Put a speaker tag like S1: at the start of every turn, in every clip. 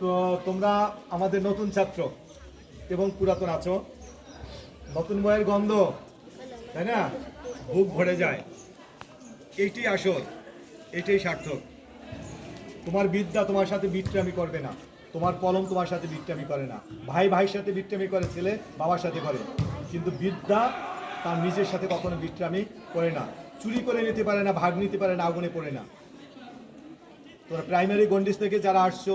S1: তো তোমরা আমাদের নতুন ছাত্র এবং পুরাতন আছো। নতুন বইয়ের গন্ধ, তাই না? বুক ভরে যায়। এইটাই আসল, এইটাই সার্থক। তোমার বিদ্যা তোমার সাথে বিট্রামি করবে না, তোমার কলম তোমার সাথে বিট্রামি করে না। ভাই ভাইয়ের সাথে বিট্রামি করে, ছেলে বাবার সাথে করে, কিন্তু বিদ্যা তার নিজের সাথে কখনো বিট্রামি করে না। চুরি করে নিতে পারে না, ভাগ নিতে পারে না, আগুনে পড়ে না। তোমরা প্রাইমারি গন্ডিস থেকে যারা আসছো,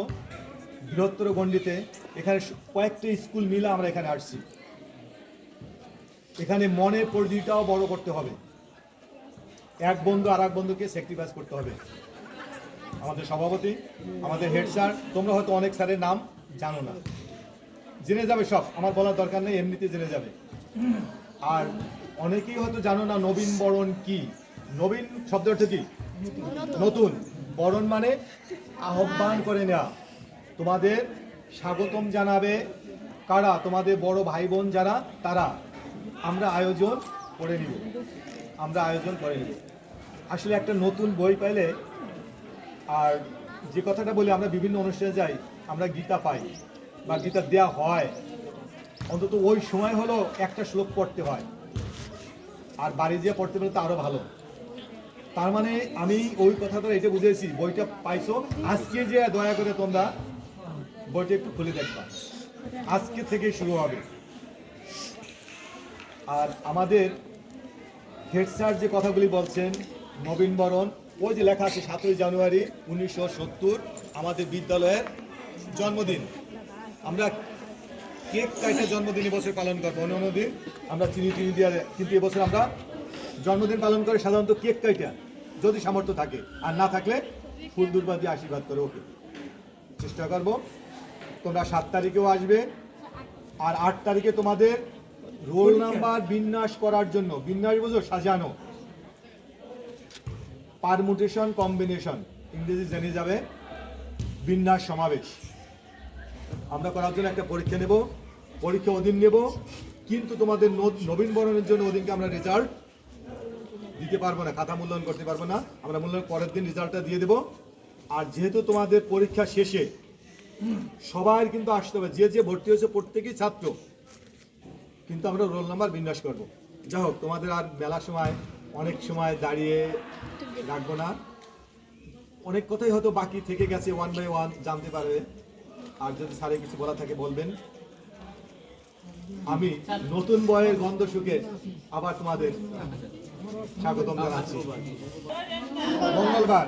S1: বৃহত্তর গণ্ডিতে, এখানে কয়েকটা স্কুল মিলে আমরা এখানে আসছি। এখানে মনের পরিধিটাও বড় করতে হবে। এক বন্ধু আর এক বন্ধুকে স্যাক্রিফাইস করতে হবে। আমাদের সভাপতি, আমাদের হেড স্যার, তোমরা হয়তো অনেক স্যারের নাম জানো না, জেনে যাবে সব, আমার বলার দরকার নেই, এমনিতে জেনে যাবে। আর অনেকেই হয়তো জানো না নবীন বরণ কি। নবীন শব্দ অর্থ কি? নতুন। বরণ মানে আহ্বান করে নেওয়া। তোমাদের স্বাগতম জানাবে কারা? তোমাদের বড় ভাই বোন যারা, তারা। আমরা আয়োজন করে নিব, আমরা আয়োজন করে নিব। আসলে একটা নতুন বই পাইলে, আর যে কথাটা বলি, আমরা বিভিন্ন অনুষ্ঠানে যাই, আমরা গীতা পাই বা গীতা দেয়া হয়, অন্তত ওই সময় হলো একটা শ্লোক পড়তে হয়, আর বাড়ি যেয়ে পড়তে পারলে তো আরও ভালো। তার মানে আমি ওই কথাটা এটা বুঝেছি, বইটা পাইছো আজকে, যে দয়া করে তোমরা বইটা একটু খুলে দেখবা, আজকে থেকে শুরু হবে। আর আমাদের হেড স্যার যে কথাগুলি বলছেন, নবীনবরণ, ওই যে লেখা আছে 7ই জানুয়ারি 1970 আমাদের বিদ্যালয়ের জন্মদিন। আমরা কেক কাইটে জন্মদিন এবছর পালন করবো। অন্য দিন আমরা চিনি দিয়ে, কিন্তু এবছর আমরা জন্মদিন পালন করে সাধারণত কেক কাইটা, যদি সামর্থ্য থাকে, আর না থাকলে ফুল দুর্বা দিয়ে আশীর্বাদ করে। ওকে, চেষ্টা করবো। তোমরা 7 তারিখেও আসবে, আর 8 তারিখে তোমাদের রোল নাম্বার বিন্যাস করার জন্য, বিন্যাস বুঝো, সাজানো, পারমুটেশন কম্বিনেশন, ইংরেজি জেনে যাবে, বিন্যাস সমাবেশ আমরা করার জন্য একটা পরীক্ষা নেব। পরীক্ষা ওদিন নেব, কিন্তু তোমাদের নবীন বরণের জন্য ওদিনকে আমরা রেজাল্ট দিতে পারবো না, খাতা মূল্যায়ন করতে পারবো না। আমরা মূল্যায়ন পরের দিন রেজাল্টটা দিয়ে দেবো। আর যেহেতু তোমাদের পরীক্ষা শেষে সবাই কিন্তু আসতে হবে, যে যে ভর্তি হয়েছে প্রত্যেকেই ছাত্র, কিন্তু আমরা রোল নাম্বার বিন্যাস করব। যাই হোক, তোমাদের আর মেলার সময় অনেক সময় দাঁড়িয়ে রাখবো না, অনেক কথাই হয়তো বাকি থেকে গেছে, 1 বাই 1 জানতে পারবে। আর যদি স্যারে কিছু বলা থাকে বলবেন। আমি নতুন বইয়ের গন্ধ শুকে আবার তোমাদের স্বাগতম জানাচ্ছি। মঙ্গলবার